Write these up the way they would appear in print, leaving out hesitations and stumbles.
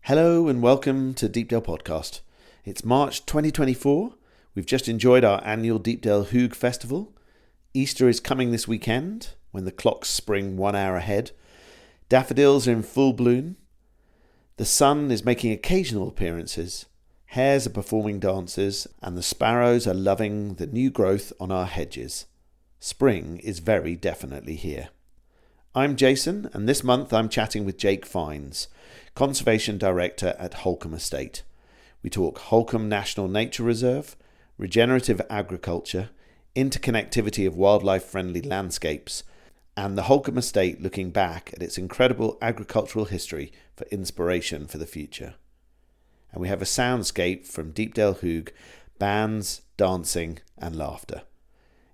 Hello and welcome to Deepdale Podcast. It's March 2024. We've just enjoyed our annual Deepdale Hygge Festival. Easter is coming this weekend when the clocks spring 1 hour ahead. Daffodils are in full bloom. The sun is making occasional appearances. Hares are performing dances and the sparrows are loving the new growth on our hedges. Spring is very definitely here. I'm Jason, and this month I'm chatting with Jake Fiennes, Conservation Director at Holkham Estate. We talk Holkham National Nature Reserve, regenerative agriculture, interconnectivity of wildlife-friendly landscapes, and the Holkham Estate looking back at its incredible agricultural history for inspiration for the future. And we have a soundscape from Deepdale Hygge, bands, dancing and laughter.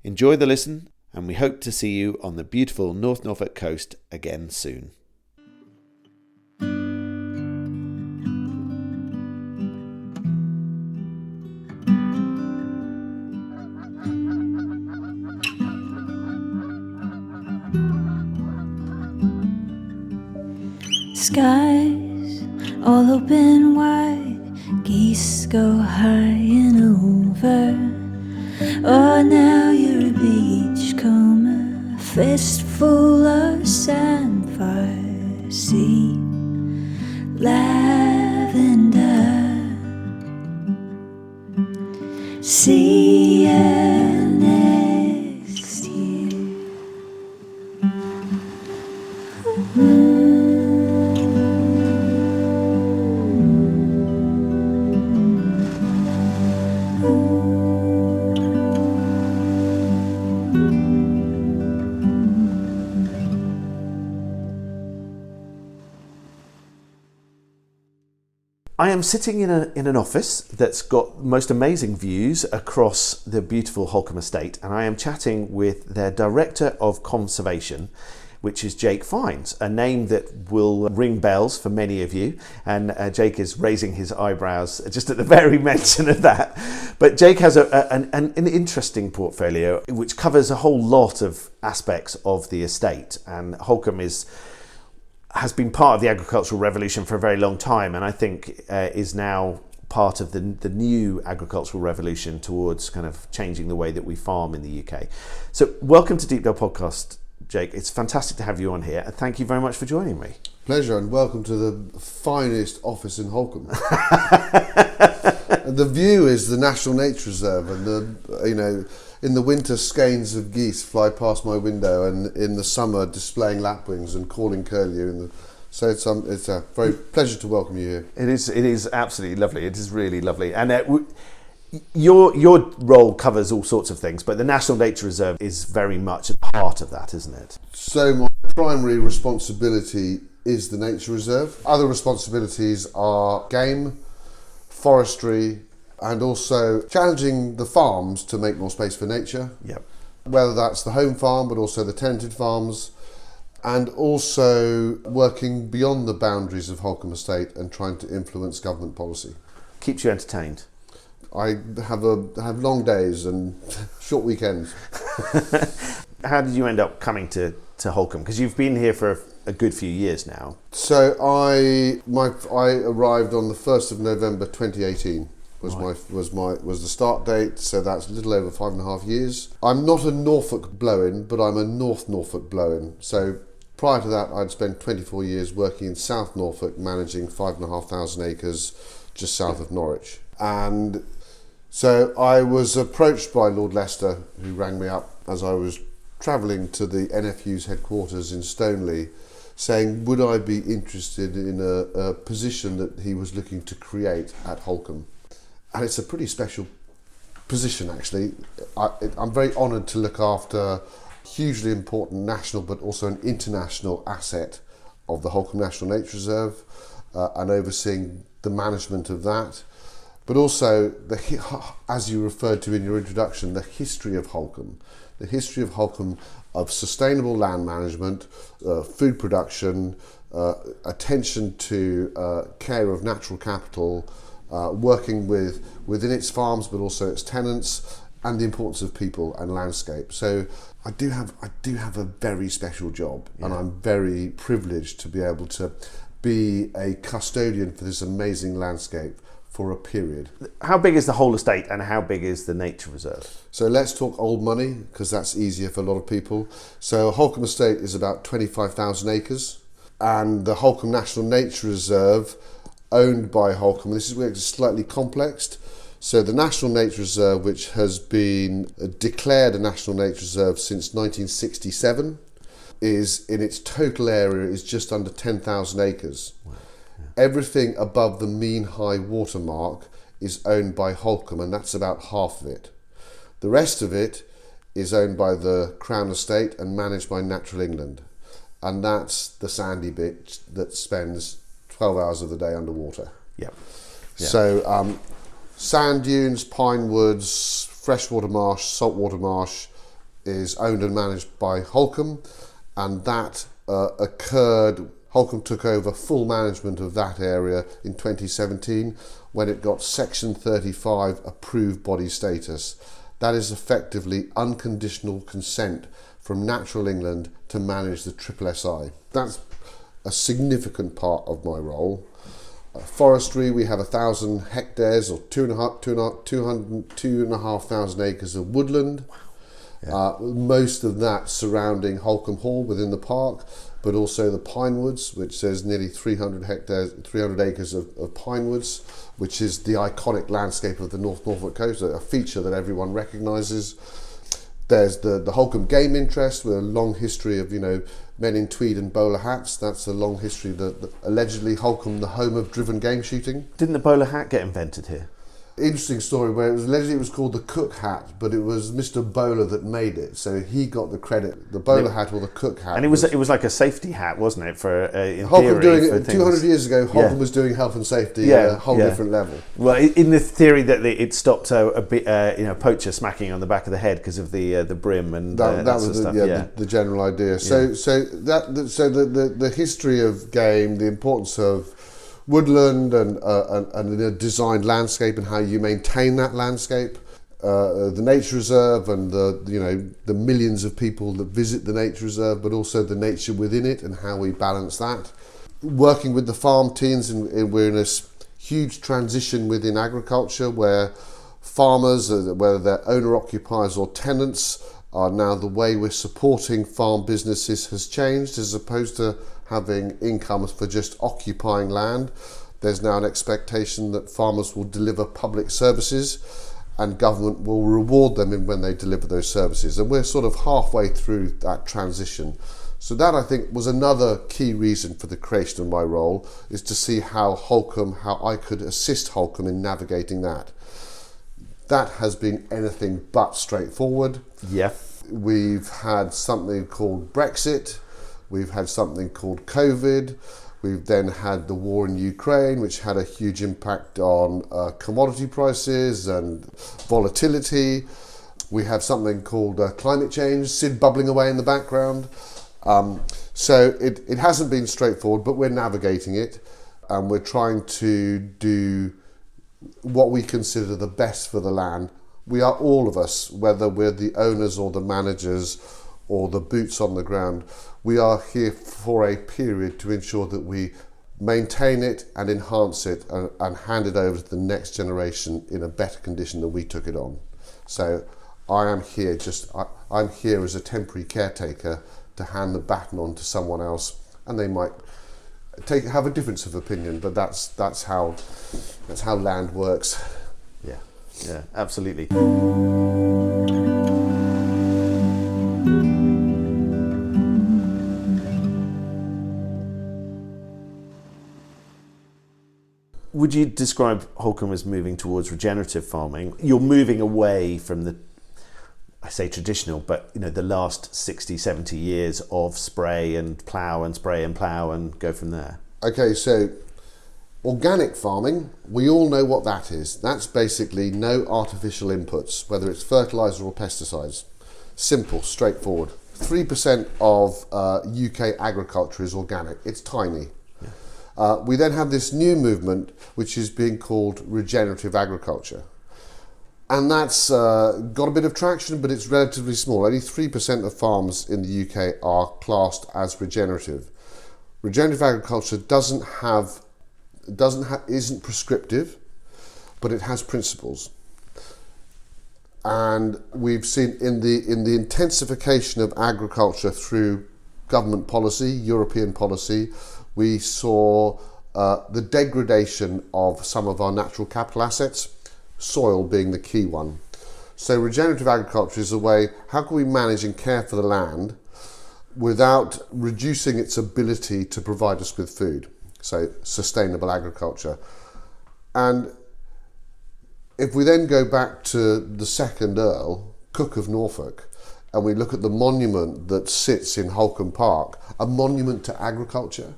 Enjoy the listen, and we hope to see you on the beautiful North Norfolk Coast again soon. Skies all open wide, geese go high and over. Oh, now you're a beachcomber, fistful of sandfire, sea, lavender, see you next year. I am sitting in an office that's got most amazing views across the beautiful Holkham Estate, and I am chatting with their Director of Conservation, which is Jake Fiennes, a name that will ring bells for many of you, and Jake is raising his eyebrows just at the very mention of that. But Jake has an interesting portfolio which covers a whole lot of aspects of the estate, and Holkham has been part of the agricultural revolution for a very long time, and I think is now part of the new agricultural revolution towards kind of changing the way that we farm in the UK. So welcome to Deepdale Podcast, Jake. It's fantastic to have you on here, and thank you very much for joining me. Pleasure, and welcome to the finest office in Holkham. And the view is the National Nature Reserve, and in the winter, skeins of geese fly past my window, and in the summer, displaying lapwings and calling curlew. So it's a very pleasure to welcome you here. It is absolutely lovely. It is really lovely, and your role covers all sorts of things, but the National Nature Reserve is very much at the heart of that, isn't it? So my primary responsibility is the Nature Reserve. Other responsibilities are game, forestry, and also challenging the farms to make more space for nature. Yep. Whether that's the home farm, but also the tenanted farms, and also working beyond the boundaries of Holkham Estate and trying to influence government policy. Keeps you entertained. I have long days and short weekends. How did you end up coming to Holkham? Because you've been here for a good few years now. So I arrived on the 1st of November 2018. Was the start date, so that's a little over 5.5 years. I'm not a Norfolk blow-in, but I'm a North Norfolk blow-in. So prior to that, I'd spent 24 years working in South Norfolk, managing 5,500 acres just south of Norwich. And so I was approached by Lord Leicester, who rang me up as I was travelling to the NFU's headquarters in Stoneleigh, saying would I be interested in a position that he was looking to create at Holkham. And it's a pretty special position, actually. I'm very honoured to look after hugely important national but also an international asset of the Holkham National Nature Reserve, and overseeing the management of that. But also, as you referred to in your introduction, the history of Holkham. The history of Holkham of sustainable land management, food production, attention to care of natural capital, working within its farms but also its tenants, and the importance of people and landscape. So I do have a very special job, and I'm very privileged to be able to be a custodian for this amazing landscape for a period. How big is the whole estate and how big is the nature reserve? So let's talk old money, because that's easier for a lot of people. So Holkham Estate is about 25,000 acres, and the Holkham National Nature Reserve, owned by Holkham, this is where it's slightly complex. So the National Nature Reserve, which has been declared a National Nature Reserve since 1967, is in its total area is just under 10,000 acres. Wow. Yeah. Everything above the mean high water mark is owned by Holkham, and that's about half of it. The rest of it is owned by the Crown Estate and managed by Natural England, and that's the sandy bit that spends 12 hours of the day underwater. Yep. So sand dunes, pine woods, freshwater marsh, saltwater marsh is owned and managed by Holkham, and that occurred. Holkham took over full management of that area in 2017 when it got Section 35 approved body status. That is effectively unconditional consent from Natural England to manage the SSSI. That's a significant part of my role. Forestry, we have 1,000 hectares or 2,500 acres of woodland. Yeah. Most of that surrounding Holkham Hall within the park, but also the pine woods, which there's nearly 300 acres of pine woods, which is the iconic landscape of the North Norfolk Coast, a feature that everyone recognises. There's the Holkham game interest with a long history of, men in tweed and bowler hats. That's a long history that allegedly Holkham, the home of driven game shooting. Didn't the bowler hat get invented here? Interesting story where allegedly it was called the Cook hat, but it was Mr. Bowler that made it, so he got the credit. The bowler hat or the Cook hat, and it was like a safety hat, wasn't it? For in Holkham theory, doing it 200 years ago. Holkham was doing health and safety at a whole different level. Well, in the theory that it stopped a bit, poacher smacking on the back of the head because of the brim and that was sort of stuff. The general idea. So the history of game, the importance of woodland and a designed landscape and how you maintain that landscape, the nature reserve and the millions of people that visit the nature reserve, but also the nature within it and how we balance that. Working with the farm teams, and we're in a huge transition within agriculture where farmers, whether they're owner occupiers or tenants, are now the way we're supporting farm businesses has changed. As opposed to having incomes for just occupying land, there's now an expectation that farmers will deliver public services and government will reward them when they deliver those services. And we're sort of halfway through that transition. So that, I think, was another key reason for the creation of my role, is to see how I could assist Holkham in navigating that. That has been anything but straightforward. Yeah. We've had something called Brexit. We've had something called COVID. We've then had the war in Ukraine, which had a huge impact on commodity prices and volatility. We have something called climate change, Sid bubbling away in the background. So it hasn't been straightforward, but we're navigating it, and we're trying to do what we consider the best for the land. We are, all of us, whether we're the owners or the managers or the boots on the ground, we are here for a period to ensure that we maintain it and enhance it and hand it over to the next generation in a better condition than we took it on. So I'm here as a temporary caretaker to hand the baton on to someone else, and they might have a difference of opinion, but that's how land works. Yeah, absolutely. Would you describe Holkham as moving towards regenerative farming? You're moving away from I say traditional, but the last 60, 70 years of spray and plough and spray and plough and go from there. Okay, so organic farming, we all know what that is. That's basically no artificial inputs, whether it's fertiliser or pesticides. Simple, straightforward. 3% of UK agriculture is organic. It's tiny. We then have this new movement which is being called regenerative agriculture. And that's got a bit of traction, but it's relatively small. Only 3% of farms in the UK are classed as regenerative. regenerative agriculture isn't prescriptive, but it has principles. And we've seen in the intensification of agriculture through government policy, European policy, we saw the degradation of some of our natural capital assets, soil being the key one. So regenerative agriculture is a way, how can we manage and care for the land without reducing its ability to provide us with food? So sustainable agriculture. And if we then go back to the second Earl, Cook of Norfolk, and we look at the monument that sits in Holkham Park, a monument to agriculture,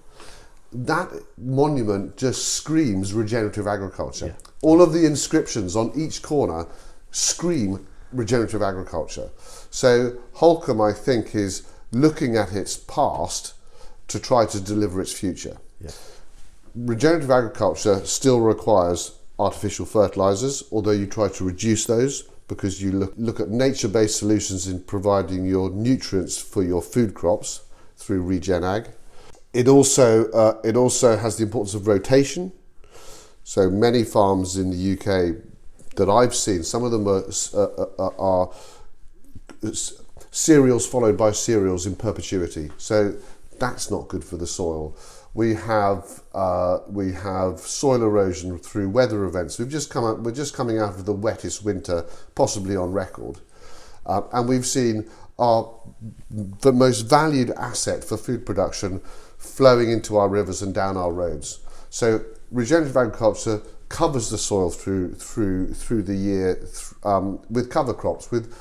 that monument just screams regenerative agriculture. Yeah. All of the inscriptions on each corner scream regenerative agriculture. So Holkham, I think, is looking at its past to try to deliver its future. Yeah. Regenerative agriculture still requires artificial fertilizers, although you try to reduce those because you look at nature-based solutions in providing your nutrients for your food crops through regen ag. It also has the importance of rotation. So many farms in the UK that I've seen, some of them are cereals followed by cereals in perpetuity. So that's not good for the soil. We have soil erosion through weather events. We're just coming out of the wettest winter possibly on record, and we've seen the most valued asset for food production flowing into our rivers and down our roads. So regenerative agriculture covers the soil through the year with cover crops, with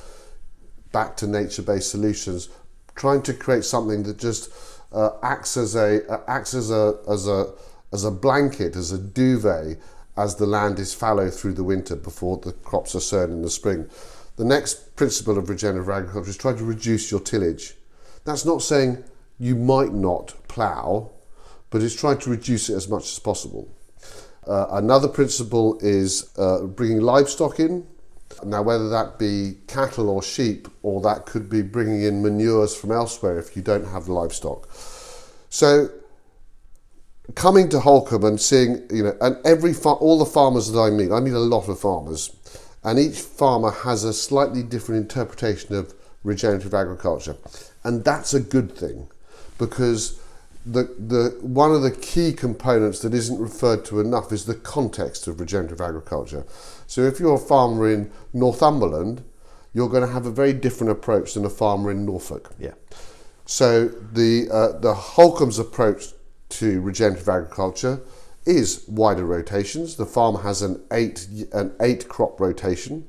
back to nature-based solutions, trying to create something that just acts as a blanket, as a duvet, as the land is fallow through the winter before the crops are sown in the spring. The next principle of regenerative agriculture is try to reduce your tillage. That's not saying you might not plough, but it's trying to reduce it as much as possible. Another principle is bringing livestock in. Now, whether that be cattle or sheep, or that could be bringing in manures from elsewhere if you don't have livestock. So, coming to Holkham and seeing, and all the farmers that I meet a lot of farmers, and each farmer has a slightly different interpretation of regenerative agriculture, and that's a good thing, because the one of the key components that isn't referred to enough is the context of regenerative agriculture. So if you're a farmer in Northumberland, you're going to have a very different approach than a farmer in Norfolk. Yeah. So the Holkham's approach to regenerative agriculture is wider rotations. The farmer has an eight crop rotation.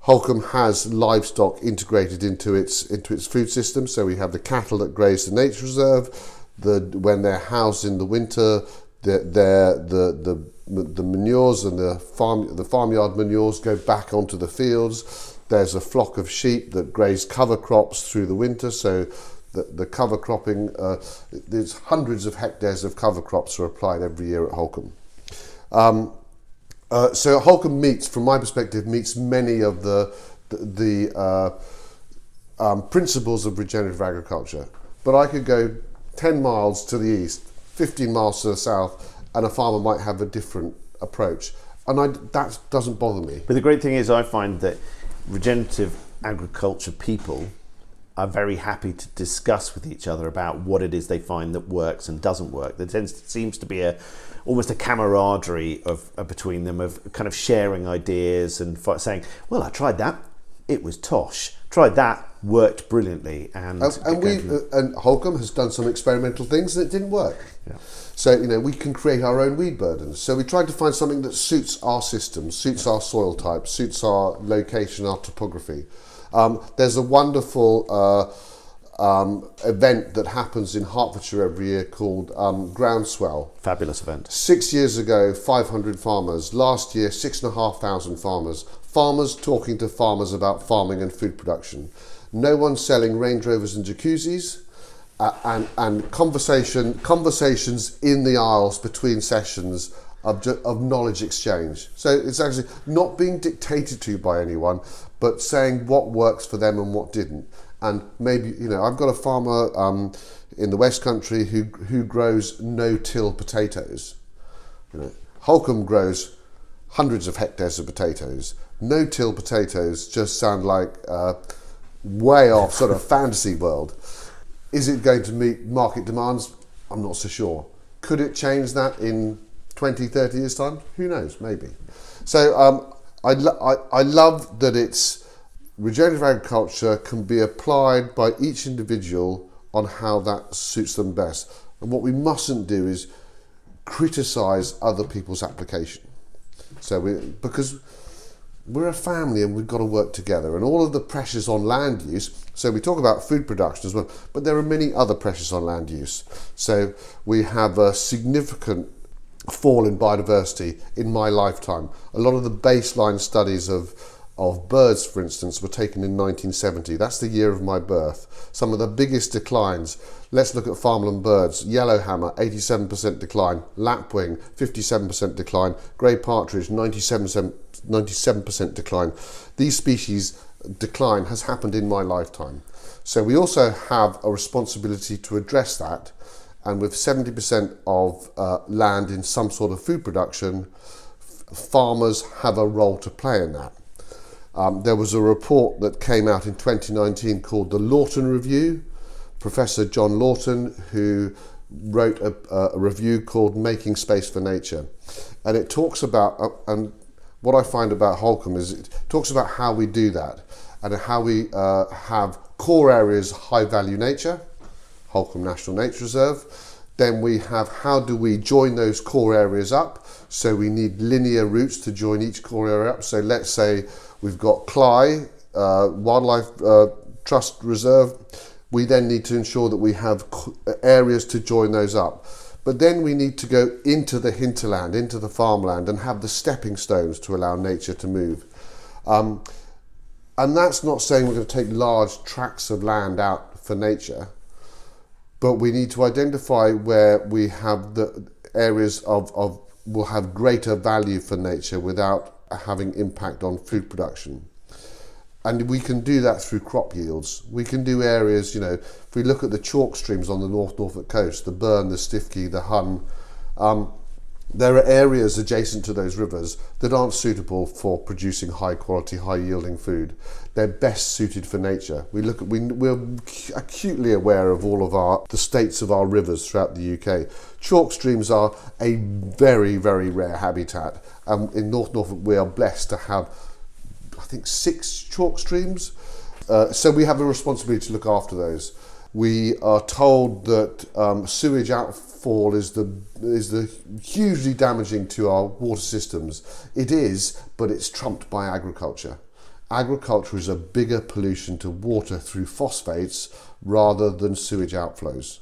Holkham has livestock integrated into its food system. So we have the cattle that graze the nature reserve. When they're housed in the winter, the manures and the farmyard manures go back onto the fields. There's a flock of sheep that graze cover crops through the winter, so the cover cropping, there's hundreds of hectares of cover crops are applied every year at Holkham. So Holkham from my perspective, meets many of the principles of regenerative agriculture. But I could go 10 miles to the east, 15 miles to the south, and a farmer might have a different approach. And that doesn't bother me. But the great thing is I find that regenerative agriculture people are very happy to discuss with each other about what it is they find that works and doesn't work. There seems to be almost a camaraderie between them, of kind of sharing ideas and saying, well, I tried that, it was tosh. Tried that, worked brilliantly. And Holkham has done some experimental things and it didn't work. Yeah. So, we can create our own weed burdens. So we tried to find something that suits our system, suits our soil type, suits our location, our topography. There's a wonderful event that happens in Hertfordshire every year called Groundswell. Fabulous event. 6 years ago, 500 farmers. Last year, 6,500 farmers. Farmers talking to farmers about farming and food production. No one selling Range Rovers and jacuzzis, and conversations in the aisles between sessions of knowledge exchange. So it's actually not being dictated to by anyone, but saying what works for them and what didn't. And maybe, I've got a farmer in the West Country who grows no-till potatoes. Holkham grows hundreds of hectares of potatoes. No-till potatoes just sound like way off sort of fantasy world. Is it going to meet market demands? I'm not so sure. Could it change that in 20, 30 years' time? Who knows, maybe. So I love that it's regenerative agriculture can be applied by each individual on how that suits them best. And what we mustn't do is criticise other people's application. Because we're a family and we've got to work together, and all of the pressures on land use, so we talk about food production as well, but there are many other pressures on land use. So we have a significant fall in biodiversity in my lifetime. A lot of the baseline studies of birds, for instance, were taken in 1970. That's the year of my birth. Some of the biggest declines. Let's look at farmland birds. Yellowhammer, 87% decline. Lapwing, 57% decline. Grey partridge, 97% decline. These species decline has happened in my lifetime. So we also have a responsibility to address that. And with 70% of land in some sort of food production, farmers have a role to play in that. There was a report that came out in 2019 called the Lawton Review. Professor John Lawton, who wrote a review called Making Space for Nature. And it talks about, and what I find about Holkham is it talks about how we do that and how we have core areas, high value nature, Holkham National Nature Reserve. Then we have how do we join those core areas up. So we need linear routes to join each core area up. So let's say we've got Cley Wildlife Trust Reserve. We then need to ensure that we have areas to join those up. But then we need to go into the hinterland, into the farmland, and have the stepping stones to allow nature to move. And that's not saying we're going to take large tracts of land out for nature, but we need to identify where we have the areas will have greater value for nature without having impact on food production. And we can do that through crop yields. We can do areas, if we look at the chalk streams on the North Norfolk Coast, the Burn, the Stiffkey, the Hun, there are areas adjacent to those rivers that aren't suitable for producing high quality, high yielding food. They're best suited for nature. We're acutely aware of all of the states of our rivers throughout the UK. Chalk streams are a very, very rare habitat. In North Norfolk, we are blessed to have, I think, 6 chalk streams. So we have a responsibility to look after those. We are told that sewage outfall is hugely damaging to our water systems. It is, but it's trumped by agriculture. Agriculture is a bigger pollution to water through phosphates rather than sewage outflows.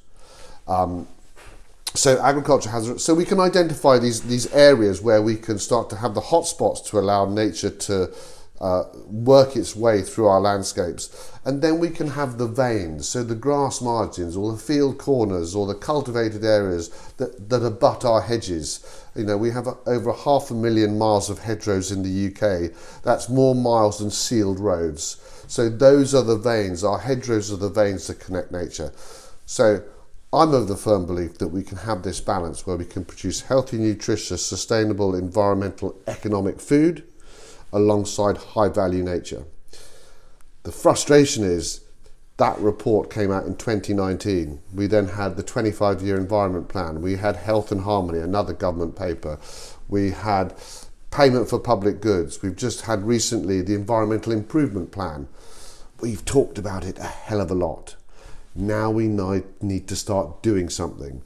So agriculture so we can identify these areas where we can start to have the hotspots to allow nature to work its way through our landscapes, and then we can have the veins, so the grass margins or the field corners or the cultivated areas that abut our hedges. We have over 500,000 miles of hedgerows in the UK. That's more miles than sealed roads. So those are the veins. Our hedgerows are the veins that connect nature. So I'm of the firm belief that we can have this balance where we can produce healthy, nutritious, sustainable, environmental, economic food alongside high value nature. The frustration is that report came out in 2019. We then had the 25-year environment plan. We had Health and Harmony, another government paper. We had payment for public goods. We've just had recently the environmental improvement plan. We've talked about it a hell of a lot. Now we need to start doing something.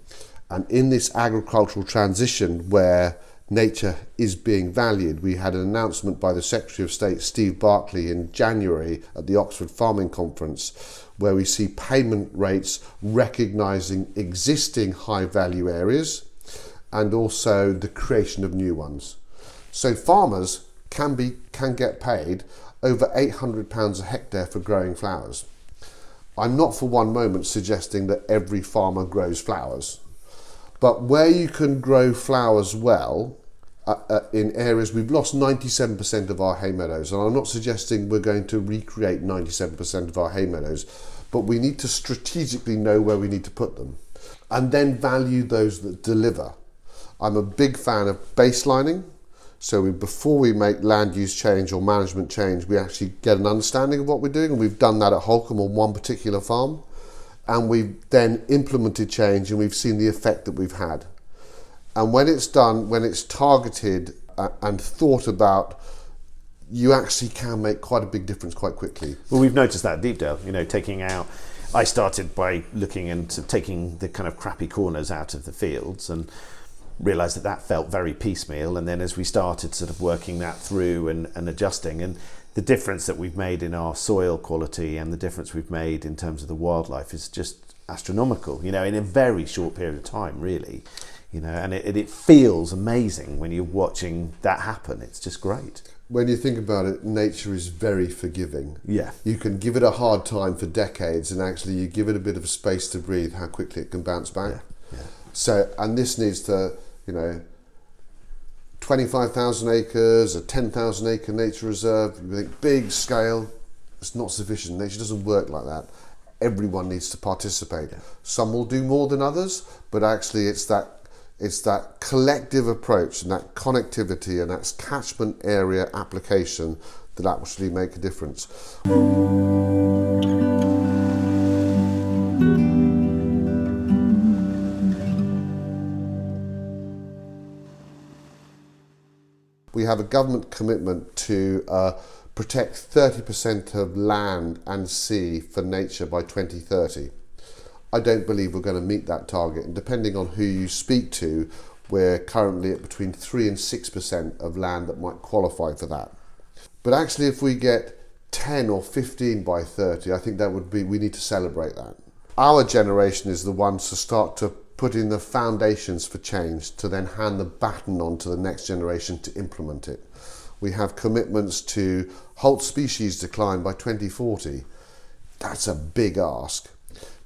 And in this agricultural transition where nature is being valued, we had an announcement by the Secretary of State Steve Barclay in January at the Oxford Farming Conference, where we see payment rates recognising existing high value areas and also the creation of new ones. So farmers can get paid over £800 a hectare for growing flowers. I'm not for one moment suggesting that every farmer grows flowers, but where you can grow flowers well, in areas, we've lost 97% of our hay meadows, and I'm not suggesting we're going to recreate 97% of our hay meadows, but we need to strategically know where we need to put them and then value those that deliver. I'm a big fan of baselining. So before we make land use change or management change, we actually get an understanding of what we're doing, and we've done that at Holkham on one particular farm, and we've then implemented change and we've seen the effect that we've had. And when it's done, when it's targeted and thought about, you actually can make quite a big difference quite quickly. Well, we've noticed that at Deepdale, I started by looking into taking the kind of crappy corners out of the fields and realised that felt very piecemeal, and then as we started sort of working that through and adjusting, and the difference that we've made in our soil quality and the difference we've made in terms of the wildlife is just astronomical, in a very short period of time, really, and it feels amazing when you're watching that happen. It's just great. When you think about it, nature is very forgiving. Yeah. You can give it a hard time for decades, and actually you give it a bit of space to breathe, how quickly it can bounce back. Yeah. So, and this needs to, 25,000 acres, a 10,000 acre nature reserve, you think big scale, it's not sufficient. Nature doesn't work like that. Everyone needs to participate. Yeah. Some will do more than others, but actually it's that collective approach and that connectivity and that catchment area application that actually make a difference. We have a government commitment to protect 30% of land and sea for nature by 2030. I don't believe we're going to meet that target, and depending on who you speak to, we're currently at between 3 and 6% of land that might qualify for that. But actually, if we get 10 or 15 by 30, I think we need to celebrate that. Our generation is the ones to start to put in the foundations for change, to then hand the baton on to the next generation to implement it. We have commitments to halt species decline by 2040. That's a big ask.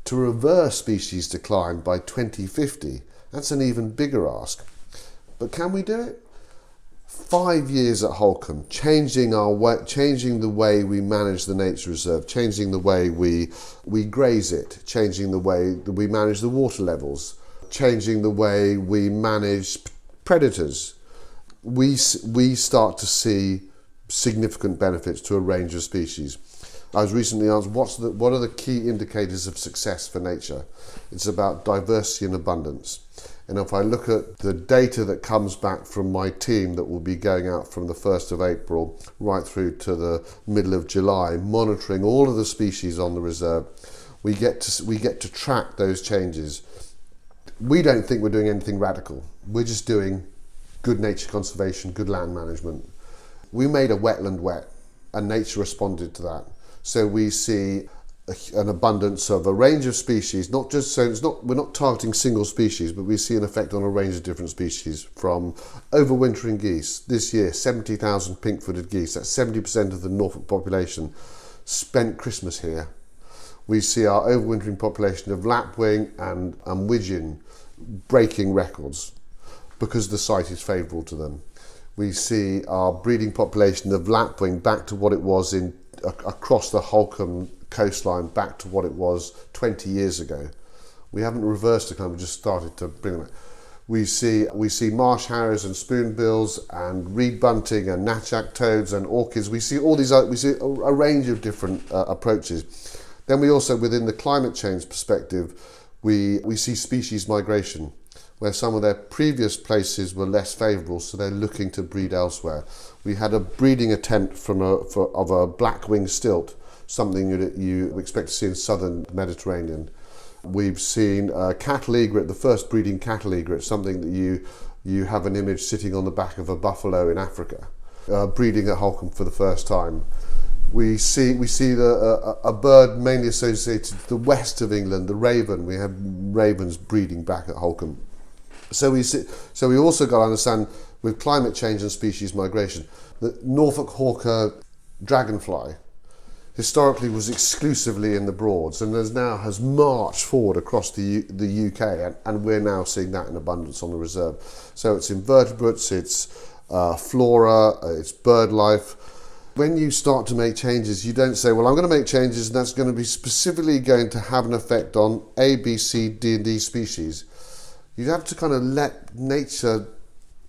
To reverse species decline by 2050, that's an even bigger ask. But can we do it? 5 years at Holkham, changing the way we manage the nature reserve, changing the way we graze it, changing the way that we manage the water levels, changing the way we manage predators. We start to see significant benefits to a range of species. I was recently asked, what are the key indicators of success for nature? It's about diversity and abundance. And if I look at the data that comes back from my team that will be going out from the 1st of April right through to the middle of July, monitoring all of the species on the reserve, we get to track those changes. We don't think we're doing anything radical. We're just doing good nature conservation, good land management. We made a wetland wet, and nature responded to that. So we see an abundance of a range of species, we're not targeting single species, but we see an effect on a range of different species, from overwintering geese. This year, 70,000 pink-footed geese, that's 70% of the Norfolk population, spent Christmas here. We see our overwintering population of lapwing and widgeon breaking records because the site is favourable to them. We see our breeding population of lapwing back to what it was across the Holkham coastline, back to what it was 20 years ago. We haven't reversed the we've just started to bring them. We see marsh harriers and spoonbills and reed bunting and natchak toads and orchids. We see a range of different approaches. Then we also, within the climate change perspective, we see species migration, where some of their previous places were less favourable, so they're looking to breed elsewhere. We had a breeding attempt of a black-winged stilt, something that you expect to see in southern Mediterranean. We've seen cattle egret, the first breeding cattle egret, something that you have an image sitting on the back of a buffalo in Africa, breeding at Holkham for the first time. We see a bird mainly associated to the west of England, the raven. We have ravens breeding back at Holkham. So we also got to understand, with climate change and species migration, that Norfolk hawker dragonfly historically was exclusively in the Broads, and has marched forward across the UK, and we're now seeing that in abundance on the reserve. So it's invertebrates, it's flora, it's bird life. When you start to make changes, you don't say, well, I'm going to make changes and that's going to be specifically going to have an effect on A, B, C, D and D species. You have to kind of let nature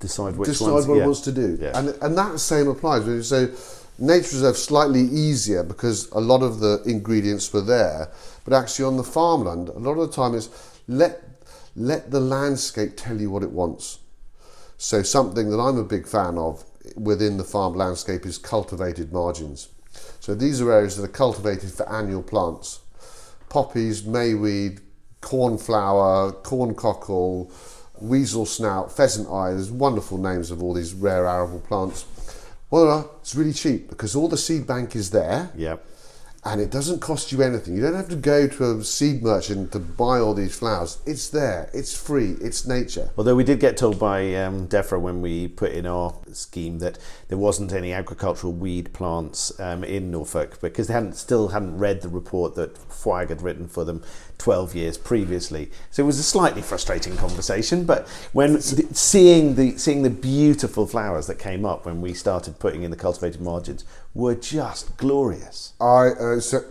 decide what it yeah. wants to do. Yeah. And that same applies. So Nature Reserve slightly easier because a lot of the ingredients were there, but actually on the farmland, a lot of the time is let the landscape tell you what it wants. So something that I'm a big fan of within the farm landscape is cultivated margins. So these are areas that are cultivated for annual plants. Poppies, mayweed, cornflower, corncockle, weasel snout, pheasant eye. There's wonderful names of all these rare arable plants. Well, it's really cheap because all the seed bank is there. Yep. And it doesn't cost you anything. You don't have to go to a seed merchant to buy all these flowers. It's there. It's free. It's nature. Although we did get told by DEFRA when we put in our scheme that there wasn't any agricultural weed plants in Norfolk because they still hadn't read the report that FWAG had written for them 12 years previously. So it was a slightly frustrating conversation. But when seeing the beautiful flowers that came up when we started putting in the cultivated margins were just glorious. I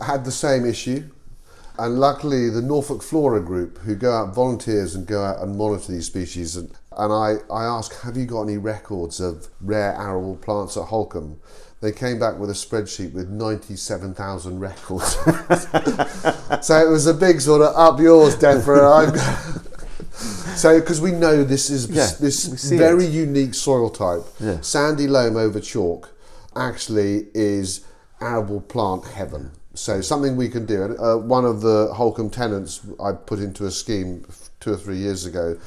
had the same issue, and luckily the Norfolk Flora group, who go out, volunteers and go out and monitor these species, and I asked, have you got any records of rare arable plants at Holkham? They came back with a spreadsheet with 97,000 records. So it was a big sort of up yours, Deborah. So because we know this is this very unique soil type, sandy loam over chalk, actually is arable plant heaven. So something we can do. One of the Holkham tenants I put into a scheme 2 or 3 years ago,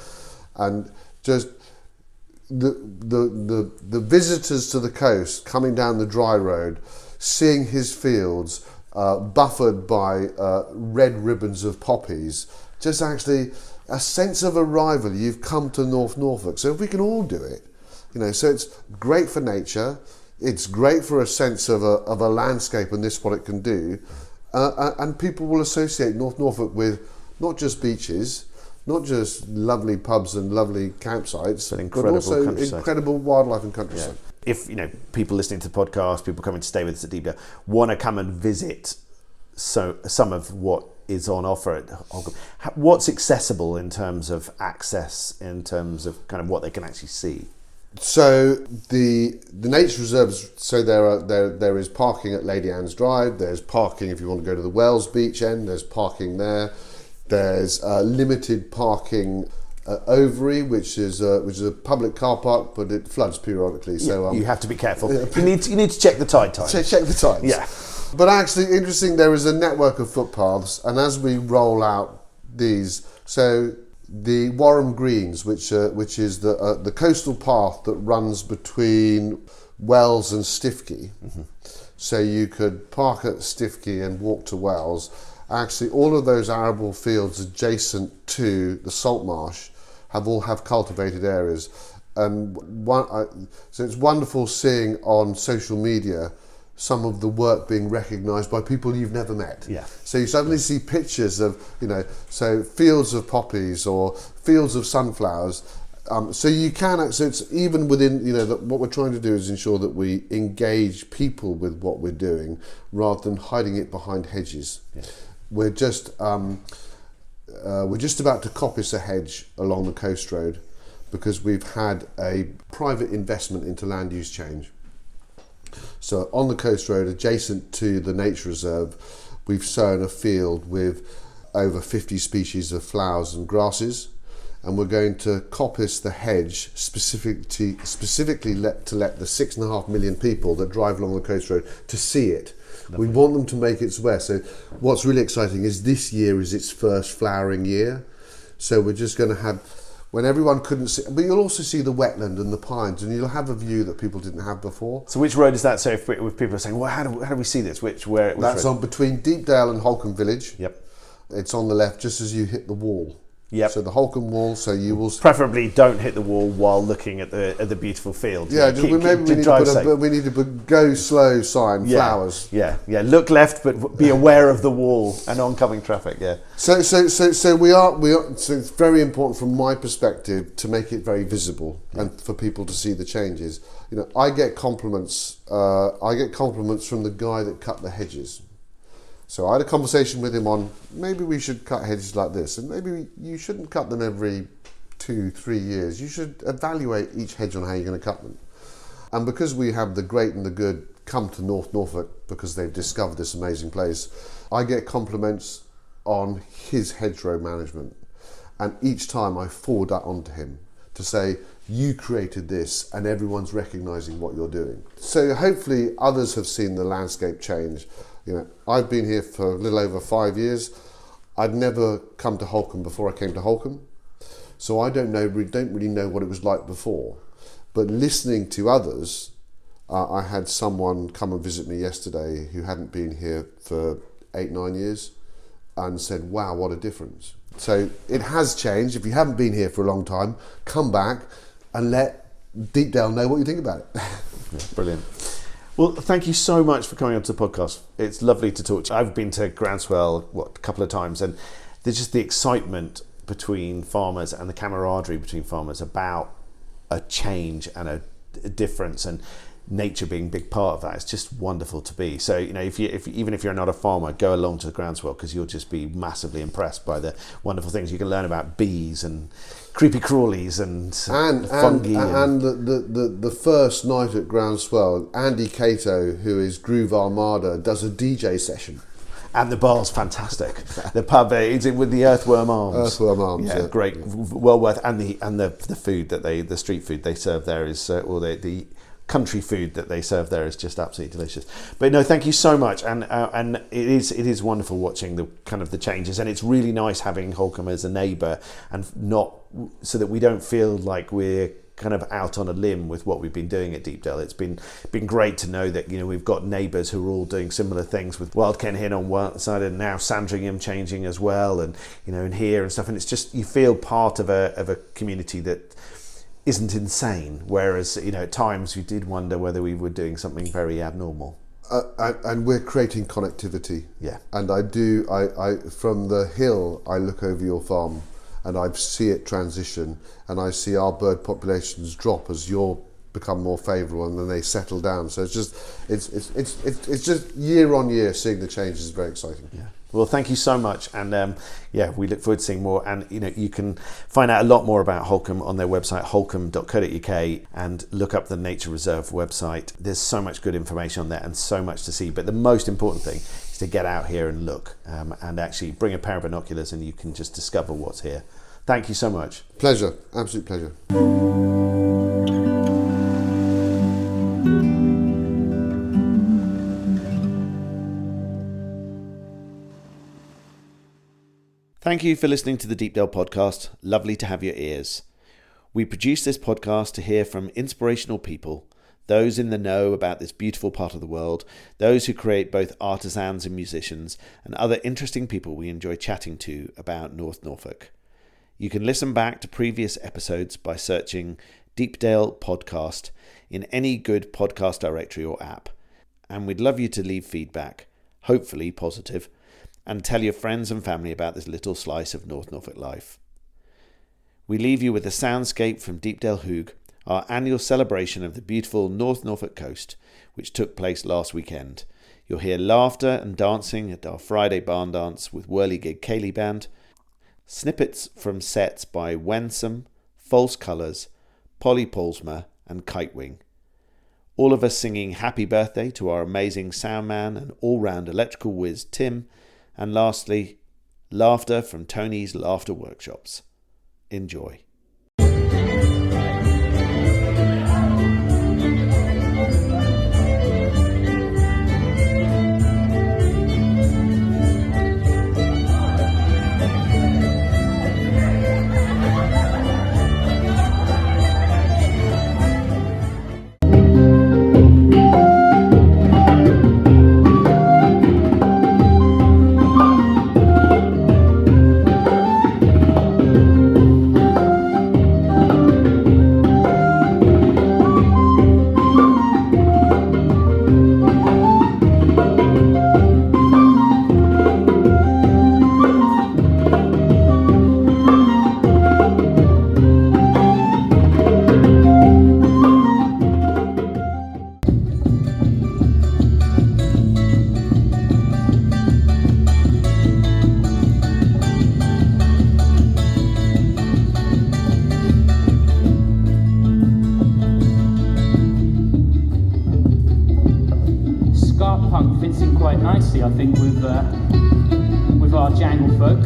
and just the visitors to the coast coming down the dry road, seeing his fields buffered by red ribbons of poppies, just actually a sense of arrival. You've come to North Norfolk. So if we can all do it, so it's great for nature. It's great for a sense of a landscape and this what it can do, and people will associate North Norfolk with not just beaches, not just lovely pubs and lovely campsites, but also incredible wildlife and countryside. Yeah. If people listening to the podcast, people coming to stay with us at Deepdale, want to come and visit some of what is on offer at Holkham, what's accessible in terms of access, in terms of kind of what they can actually see? So the nature reserves. So there is parking at Lady Anne's Drive. There's parking if you want to go to the Wells Beach end. There's parking there. There's limited parking at Overy, which is a public car park, but it floods periodically. So you have to be careful. You need to check the tide times. Check the tides. Yeah. But actually, interesting. There is a network of footpaths, and as we roll out these, so. The Warham Greens, which is the coastal path that runs between Wells and Stiffkey. Mm-hmm. So you could park at Stiffkey and walk to Wells. Actually, all of those arable fields adjacent to the salt marsh have cultivated areas, and so it's wonderful seeing on social media some of the work being recognised by people you've never met. Yeah. So you suddenly see pictures of, so fields of poppies or fields of sunflowers. So you can, so it's even within, what we're trying to do is ensure that we engage people with what we're doing rather than hiding it behind hedges. Yeah. We're just about to coppice a hedge along the coast road because we've had a private investment into land use change. So on the coast road, adjacent to the nature reserve, we've sown a field with over 50 species of flowers and grasses, and we're going to coppice the hedge specifically to let the 6.5 million people that drive along the coast road to see it. Lovely. We want them to make its way. So what's really exciting is this year is its first flowering year. So we're just going to have, when everyone couldn't see, but you'll also see the wetland and the pines, and you'll have a view that people didn't have before. So which road is that? So if people are saying, well, how do we see this? Which That's road? On between Deepdale and Holkham Village. Yep. It's on the left, just as you hit the wall. Yep. So the Holkham wall. So you will Preferably don't hit the wall while looking at the beautiful field. Yeah, we need to put a go slow sign, flowers. Yeah. Look left, but be aware of the wall and oncoming traffic. Yeah. So we are. So it's very important from my perspective to make it very visible and for people to see the changes. You know, I get compliments. I get compliments from the guy that cut the hedges. So I had a conversation with him on maybe we should cut hedges like this, and maybe you shouldn't cut them every 2-3 years. You should evaluate each hedge on how you're going to cut them. And because we have the great and the good come to North Norfolk because they've discovered this amazing place, I get compliments on his hedgerow management. And each time I forward that on to him to say, you created this and everyone's recognising what you're doing. So hopefully others have seen the landscape change. You know, I've been here for a little over 5 years. I'd never come to Holkham before I came to Holkham. So I don't really know what it was like before. But listening to others, I had someone come and visit me yesterday who hadn't been here for 8-9 years and said, wow, what a difference. So it has changed. If you haven't been here for a long time, come back and let Deepdale know what you think about it. Yeah, brilliant. Well, thank you so much for coming onto the podcast. It's lovely to talk to you. I've been to Groundswell, a couple of times, and there's just the excitement between farmers and the camaraderie between farmers about a change and a difference, and nature being a big part of that. It's just wonderful to be. So, you know, even if you're not a farmer, go along to the Groundswell because you'll just be massively impressed by the wonderful things you can learn about bees and creepy crawlies and fungi. And the first night at Groundswell, Andy Cato, who is Groove Armada, does a DJ session. And the bar's fantastic. The pub, it's with the Earthworm Arms. Earthworm Arms, yeah. Great, well worth. And the food that the street food they serve there is, or the country food that they serve there is just absolutely delicious. But no, thank you so much, and it is wonderful watching the kind of the changes, and it's really nice having Holkham as a neighbour, and not so that we don't feel like we're kind of out on a limb with what we've been doing at Deepdale. It's been great to know that, you know, we've got neighbours who are all doing similar things, with Wild Ken Hin on one side and now Sandringham changing as well, and you know, and here and stuff, and it's just, you feel part of a community that isn't insane, whereas, you know, at times we did wonder whether we were doing something very abnormal. And we're creating connectivity. Yeah. And I from the hill, I look over your farm and I see it transition, and I see our bird populations drop as you're become more favourable, and then they settle down. So it's just year on year seeing the changes is very exciting. Yeah. Well, thank you so much, and we look forward to seeing more. And you know, you can find out a lot more about Holkham on their website, holkham.co.uk, and look up the Nature Reserve website. There's so much good information on there and so much to see. But the most important thing is to get out here and look, and actually bring a pair of binoculars, and you can just discover what's here. Thank you so much. Pleasure, absolute pleasure. Thank you for listening to the Deepdale podcast. Lovely to have your ears. We produce this podcast to hear from inspirational people, those in the know about this beautiful part of the world, those who create both artisans and musicians, and other interesting people we enjoy chatting to about North Norfolk. You can listen back to previous episodes by searching Deepdale Podcast in any good podcast directory or app. And we'd love you to leave feedback, hopefully positive, and tell your friends and family about this little slice of North Norfolk life. We leave you with a soundscape from Deepdale Hygge, our annual celebration of the beautiful North Norfolk Coast, which took place last weekend. You'll hear laughter and dancing at our Friday barn dance with Whirligig Ceilidh Band, snippets from sets by Wendsum, False Colours, Paulusma and Kitewing. All of us singing happy birthday to our amazing sound man and all-round electrical whiz Tim, and lastly, laughter from Tony's Laughter Workshops. Enjoy. pub punk fits in quite nicely, I think, with our jangle folk.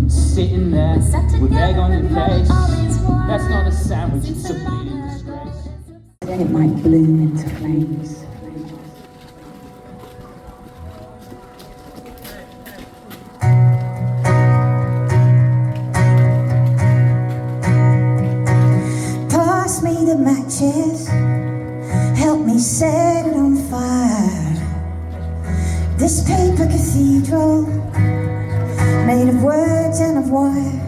Sitting there with egg on your face. That's not a sandwich, it's a bleeding disgrace. Then it might bloom into flames. Pass me the matches, help me set it on fire. This paper cathedral, made of words and of wire.